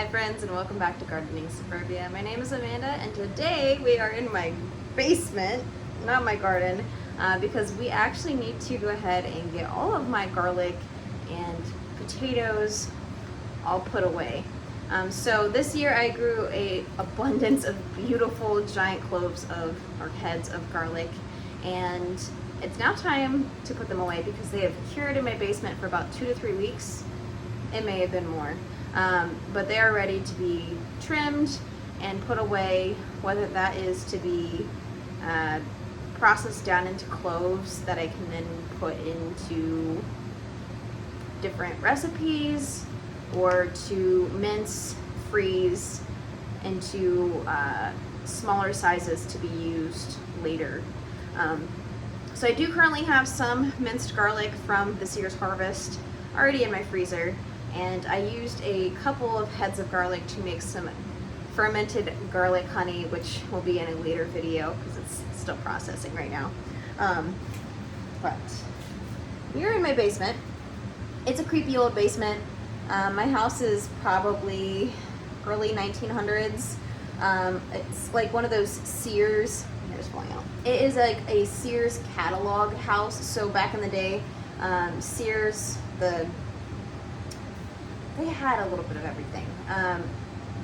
Hi friends, and welcome back to Gardening Suburbia. My name is Amanda, and today we are in my basement, not my garden, because we actually need to go ahead and get all of my garlic and potatoes all put away. So this year I grew a abundance of beautiful giant cloves of, or heads of garlic, and it's now time to put them away because they have cured in my basement for about 2 to 3 weeks. It may have been more. But they are ready to be trimmed and put away, whether that is to be processed down into cloves that I can then put into different recipes, or to mince, freeze into smaller sizes to be used later. So I do currently have some minced garlic from this year's harvest already in my freezer. And I used a couple of heads of garlic to make some fermented garlic honey, which will be in a later video because it's still processing right now. But we're in my basement. It's a creepy old basement. My house is probably early 1900s. It's like one of those Sears, here's falling out. It is like a Sears catalog house. So back in the day, Sears, they had a little bit of everything,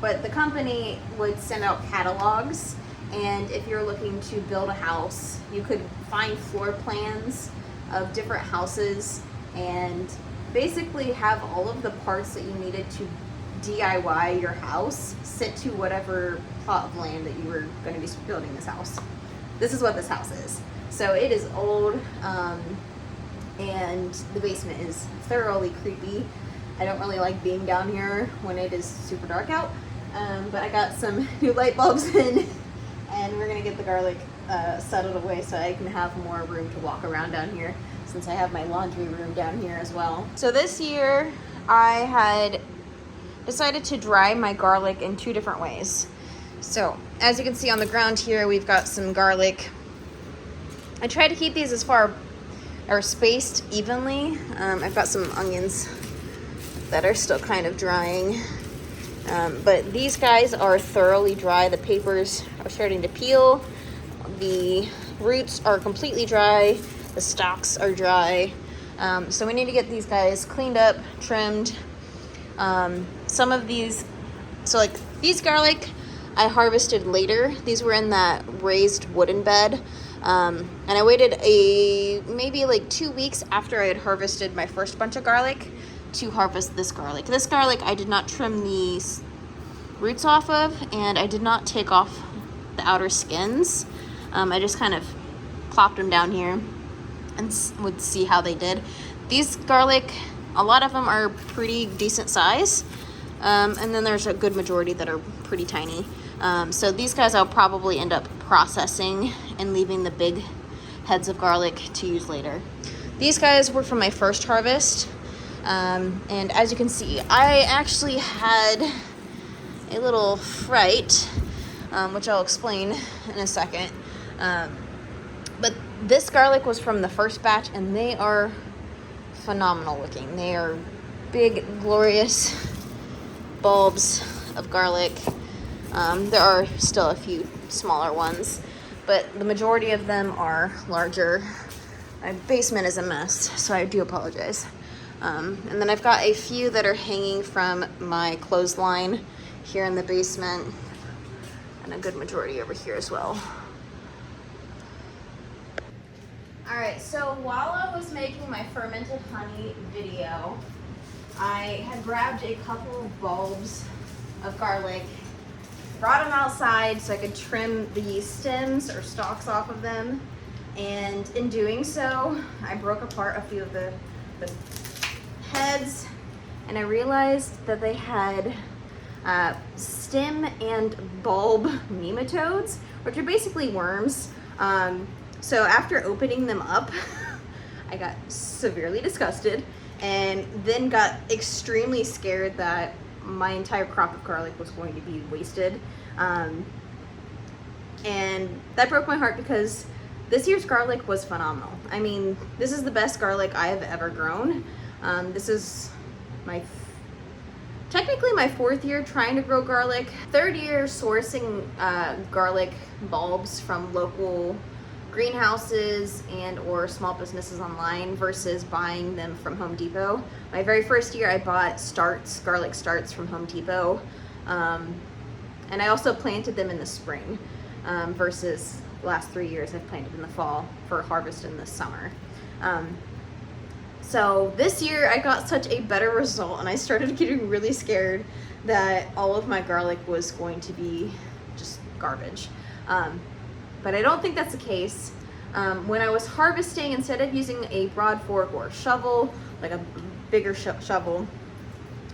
but the company would send out catalogs, and if you're looking to build a house, you could find floor plans of different houses and basically have all of the parts that you needed to DIY your house sent to whatever plot of land that you were going to be building this house. This is what this house is. So it is old, and the basement is thoroughly creepy. I don't really like being down here when it is super dark out, but I got some new light bulbs in, and we're gonna get the garlic settled away so I can have more room to walk around down here, since I have my laundry room down here as well. So this year I had decided to dry my garlic in 2 different ways. So as you can see on the ground here, we've got some garlic. I tried to keep these as far or spaced evenly. I've got some onions that are still kind of drying, but these guys are thoroughly dry. The papers are starting to peel, the roots are completely dry, the stalks are dry, so we need to get these guys cleaned up, trimmed. Some of these, so like these garlic I harvested later. These were in that raised wooden bed, and I waited maybe like 2 weeks after I had harvested my first bunch of garlic to harvest this garlic. This garlic I did not trim the roots off of, and I did not take off the outer skins. I just kind of plopped them down here and would see how they did. These garlic, a lot of them are pretty decent size, and then there's a good majority that are pretty tiny. So these guys I'll probably end up processing and leaving the big heads of garlic to use later. These guys were from my first harvest. And as you can see, I actually had a little fright, which I'll explain in a second. But this garlic was from the first batch, and they are phenomenal looking. They are big, glorious bulbs of garlic. There are still a few smaller ones, but the majority of them are larger. My basement is a mess, so I do apologize. And then I've got a few that are hanging from my clothesline here in the basement, and a good majority over here as well. Alright, so while I was making my fermented honey video, I had grabbed a couple of bulbs of garlic, brought them outside so I could trim the stems or stalks off of them, and in doing so, I broke apart a few of the heads, and I realized that they had stem and bulb nematodes, which are basically worms. So after opening them up, I got severely disgusted, and then got extremely scared that my entire crop of garlic was going to be wasted. And that broke my heart because this year's garlic was phenomenal. I mean, this is the best garlic I have ever grown. This is my technically my 4th year trying to grow garlic, 3rd year sourcing garlic bulbs from local greenhouses and or small businesses online versus buying them from Home Depot. My very first year I bought garlic starts from Home Depot, and I also planted them in the spring versus the last 3 years I've planted in the fall for harvest in the summer. So this year I got such a better result, and I started getting really scared that all of my garlic was going to be just garbage. But I don't think that's the case. When I was harvesting, instead of using a broad fork or a shovel, like a bigger shovel,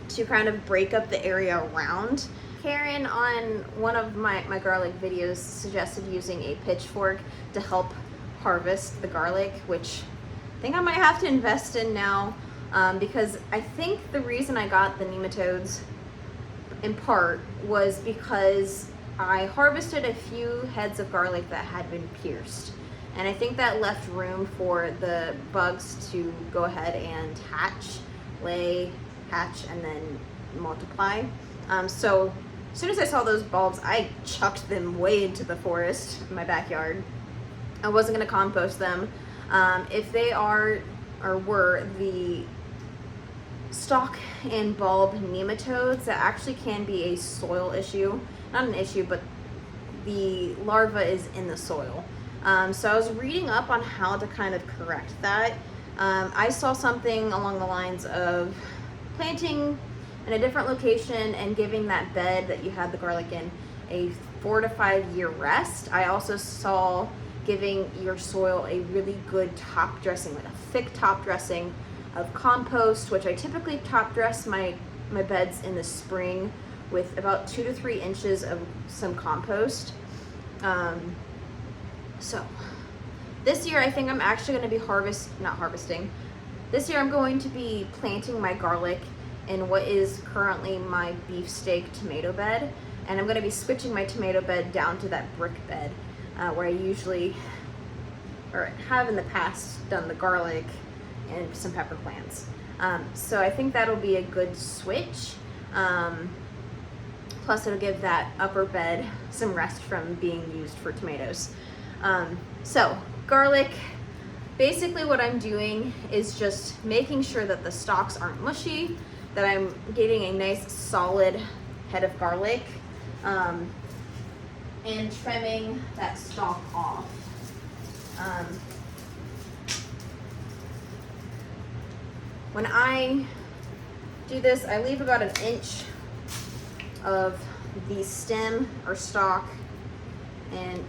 to kind of break up the area around, Karen on one of my garlic videos suggested using a pitchfork to help harvest the garlic, which I think I might have to invest in now, because I think the reason I got the nematodes in part was because I harvested a few heads of garlic that had been pierced, and I think that left room for the bugs to go ahead and hatch, and then multiply. So as soon as I saw those bulbs, I chucked them way into the forest in my backyard. I wasn't going to compost them. If they are or were the stalk and bulb nematodes, that actually can be a soil issue. Not an issue, but the larva is in the soil. So I was reading up on how to kind of correct that. I saw something along the lines of planting in a different location and giving that bed that you had the garlic in a 4 to 5 year rest. I also saw giving your soil a really good top dressing, like a thick top dressing of compost, which I typically top dress my beds in the spring with about 2 to 3 inches of some compost. So this year I think I'm actually going to be this year I'm going to be planting my garlic in what is currently my beefsteak tomato bed, and I'm going to be switching my tomato bed down to that brick bed where I usually, or have in the past, done the garlic and some pepper plants. So I think that'll be a good switch. Plus it'll give that upper bed some rest from being used for tomatoes. So garlic, basically what I'm doing is just making sure that the stalks aren't mushy, that I'm getting a nice solid head of garlic, and trimming that stalk off. When I do this, I leave about 1 inch of the stem or stalk and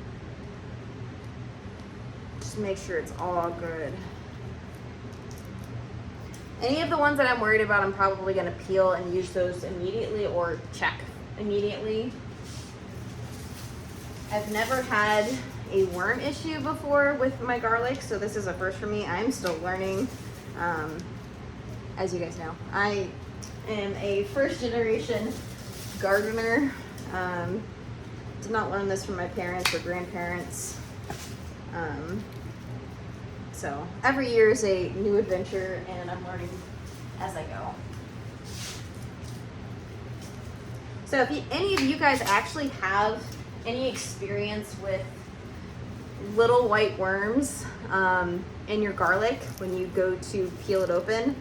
just make sure it's all good. Any of the ones that I'm worried about, I'm probably going to peel and use those immediately or check immediately. I've never had a worm issue before with my garlic, so this is a first for me. I'm still learning. As you guys know, I am a first generation gardener. Did not learn this from my parents or grandparents. So every year is a new adventure, and I'm learning as I go. So if any of you guys actually have any experience with little white worms in your garlic when you go to peel it open,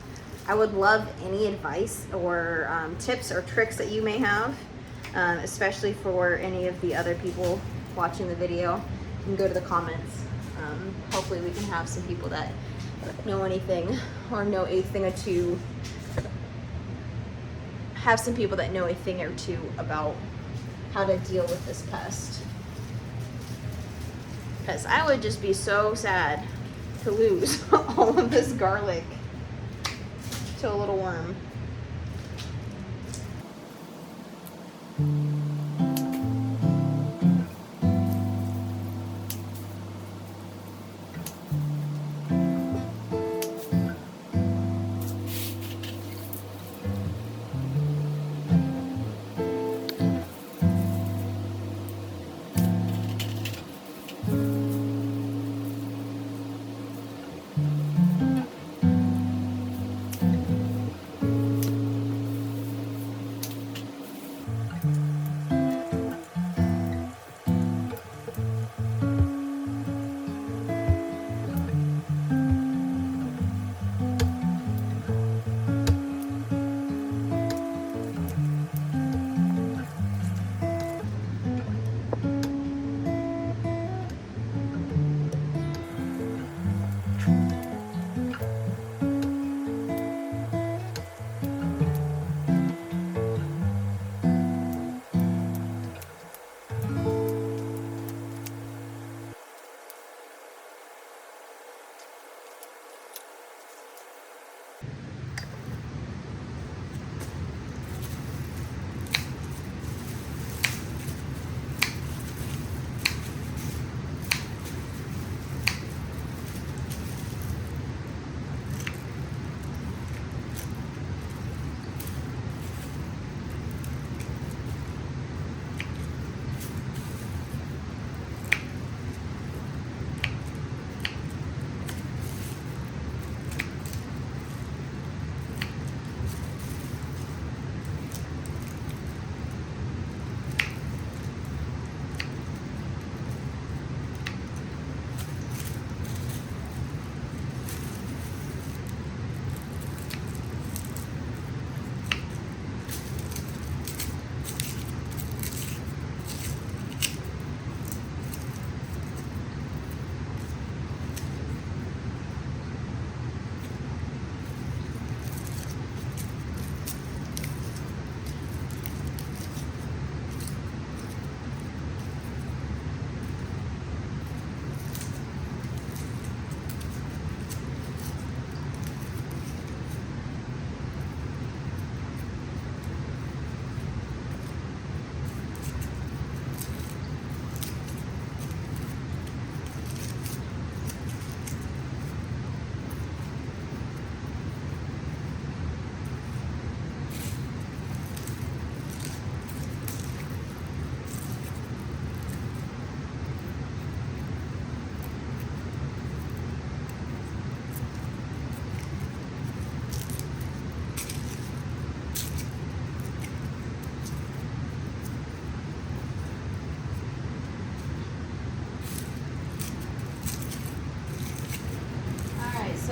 I would love any advice or tips or tricks that you may have, especially for any of the other people watching the video. You can go to the comments. Hopefully we can have some people that know anything or know a thing or two, have some people that know a thing or two about how to deal with this pest. Because I would just be so sad to lose all of this garlic to a little worm.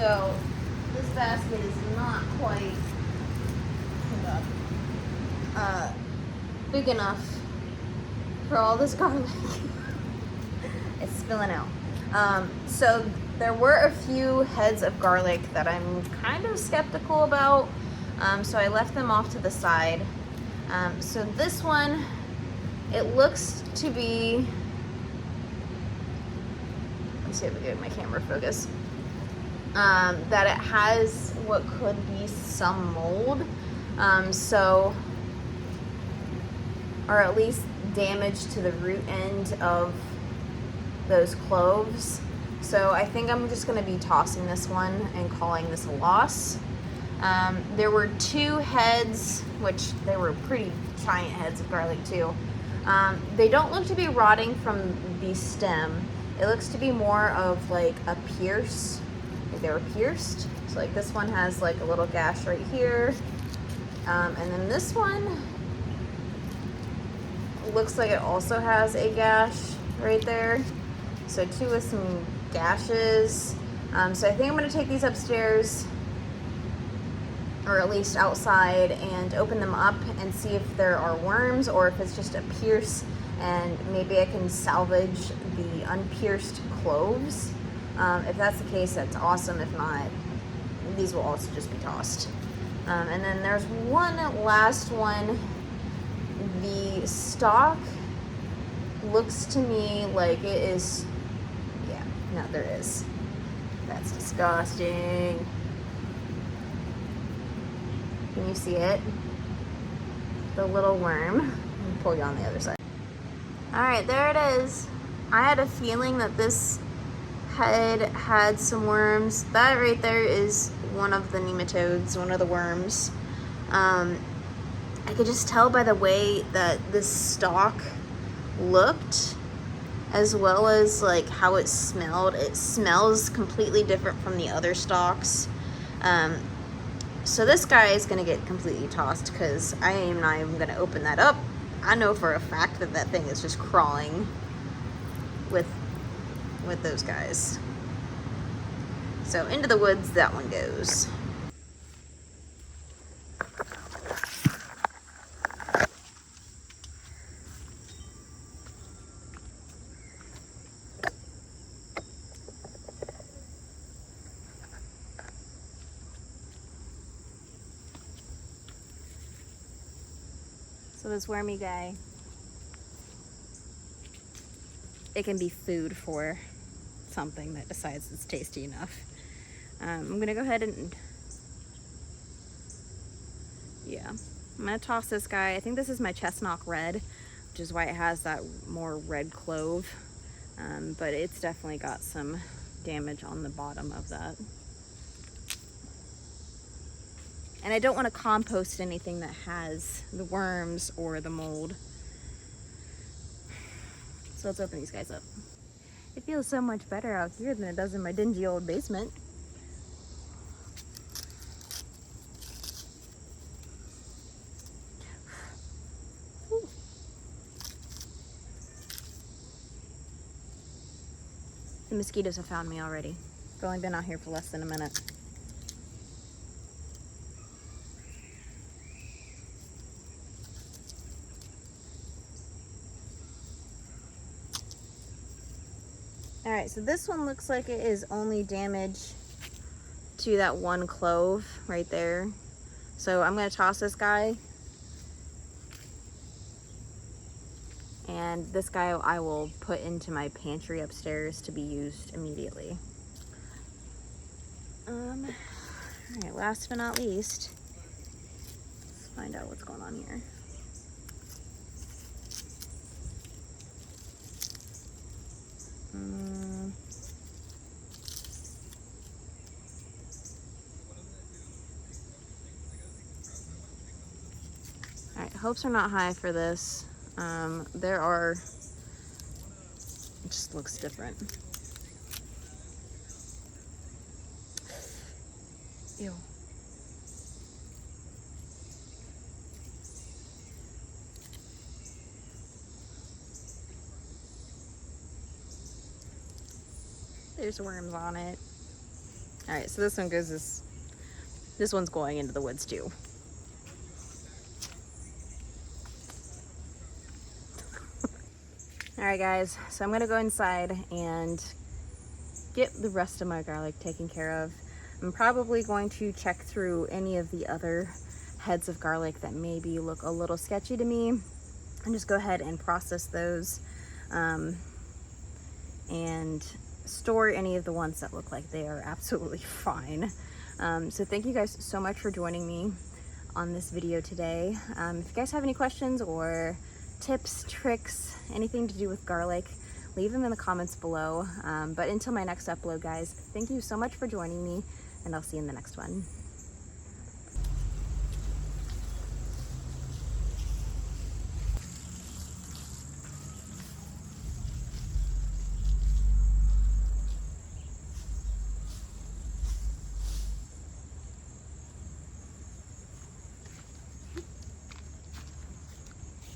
So this basket is not quite big enough for all this garlic. It's spilling out. So there were a few heads of garlic that I'm kind of skeptical about. So I left them off to the side. So this one, it looks to be, let's see if we get my camera focus, that it has what could be some mold. So, or at least damage to the root end of those cloves. So I think I'm just gonna be tossing this one and calling this a loss. There were 2 heads, which they were pretty giant heads of garlic too. They don't look to be rotting from the stem. It looks to be more of like a pierce. Like they were pierced. So like this one has like a little gash right here. And then this one looks like it also has a gash right there. So 2 with some gashes. So I think I'm gonna take these upstairs, or at least outside, and open them up and see if there are worms or if it's just a pierce, and maybe I can salvage the unpierced cloves. If that's the case, that's awesome. If not, these will also just be tossed. And then there's one last one. The stalk looks to me like it is, yeah, no, there is. That's disgusting. Can you see it? The little worm. Let me pull you on the other side. All right, there it is. I had a feeling that this head had some worms. That right there is one of the nematodes, one of the worms. I could just tell by the way that this stalk looked, as well as like how it smelled. It smells completely different from the other stalks. So this guy is gonna get completely tossed because I am not even gonna open that up. I know for a fact that that thing is just crawling with those guys. So into the woods that one goes. So this wormy guy, it can be food for something that decides it's tasty enough. I'm gonna go ahead and, yeah, I'm gonna toss this guy. I think this is my chestnut red, which is why it has that more red clove. But it's definitely got some damage on the bottom of that. And I don't want to compost anything that has the worms or the mold. So let's open these guys up. It feels so much better out here than it does in my dingy old basement. Whew. The mosquitoes have found me already. I've only been out here for less than a minute. All right, so this one looks like it is only damage to that one clove right there. So I'm gonna toss this guy. And this guy I will put into my pantry upstairs to be used immediately. All right, last but not least, let's find out what's going on here. All right, hopes are not high for this. There are, it just looks different. Ew. There's worms on it. All right, so this one goes this one's going into the woods too. All right, guys, so I'm gonna go inside and get the rest of my garlic taken care of. I'm probably going to check through any of the other heads of garlic that maybe look a little sketchy to me and just go ahead and process those and store any of the ones that look like they are absolutely fine. So thank you guys so much for joining me on this video today. If you guys have any questions or tips, tricks, anything to do with garlic, leave them in the comments below. But until my next upload, guys, thank you so much for joining me, and I'll see you in the next one.